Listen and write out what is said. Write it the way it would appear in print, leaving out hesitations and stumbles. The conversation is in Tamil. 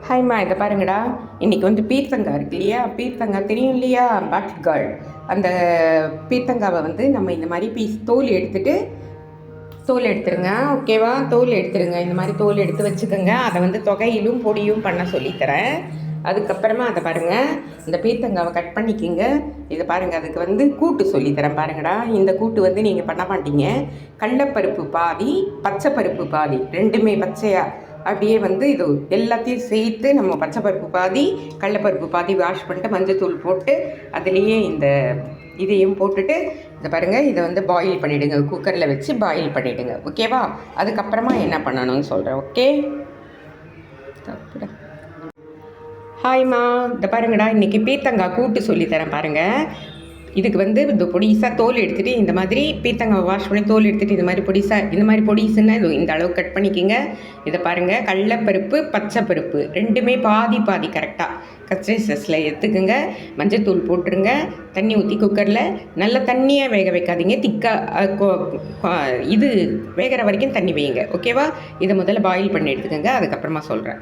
ஹாய்மா, இதை பாருங்கடா. இன்றைக்கி வந்து பீர்த்தங்காய் இருக்கு இல்லையா? பீர்த்தங்காய் தெரியும் இல்லையா? பாட்டில் கார்டு. அந்த பீர்த்தங்காவை வந்து நம்ம இந்த மாதிரி தோல் எடுத்துருங்க. ஓகேவா? தோல் எடுத்துருங்க. இந்த மாதிரி தோல் எடுத்து வச்சுக்கோங்க. அதை வந்து தொகையிலும் பொடியும் பண்ண சொல்லித்தரேன். அதுக்கப்புறமா அதை பாருங்கள், இந்த பீர்த்தங்காவை கட் பண்ணிக்கிங்க. இதை பாருங்கள், அதுக்கு வந்து கூட்டு சொல்லித்தரேன் பாருங்கடா. இந்த கூட்டு வந்து நீங்கள் பண்ண மாட்டீங்க. கடலப்பருப்பு பாதி, பச்சை பருப்பு பாதி, ரெண்டுமே பச்சையாக அப்படியே வந்து இது எல்லாத்தையும் சேர்த்து நம்ம பச்சை பருப்பு பாதி, கடலப்பருப்பு பாதி வாஷ் பண்ணிட்டு மஞ்சத்தூள் போட்டு அதுலேயே இந்த இதையும் போட்டுட்டு இதை பாருங்கள், இதை வந்து பாயில் பண்ணிவிடுங்க. குக்கரில் வச்சு பாயில் பண்ணிவிடுங்க. ஓகேவா? அதுக்கப்புறமா என்ன பண்ணணும்னு சொல்கிறேன். ஓகே? ஹாய்மா, இதை பாருங்கடா. இன்றைக்கி பீர்த்தங்காய் கூட்டு சொல்லித்தரேன் பாருங்கள். இதுக்கு வந்து இந்த பொடிசாக தோல் எடுத்துகிட்டு இந்த மாதிரி பீர்த்தங்காய் வாஷ் பண்ணி தோல் எடுத்துகிட்டு இந்த மாதிரி பொடிசுன்னா இது இந்த அளவு கட் பண்ணிக்கிங்க. இதை பாருங்கள், கடலப்பருப்பு பச்சை பருப்பு ரெண்டுமே பாதி பாதி கரெக்டாக கன்சிஸ்டன்சியில் எடுத்துக்கோங்க. மஞ்சத்தூள் போட்டுருங்க. தண்ணி ஊற்றி குக்கரில் நல்ல தண்ணியாக வேக வைக்காதீங்க. திக்காக இது வேகிற வரைக்கும் தண்ணி வைங்க. ஓகேவா? இதை முதல்ல பாயில் பண்ணி எடுத்துக்கோங்க. அதுக்கப்புறமா சொல்கிறேன்.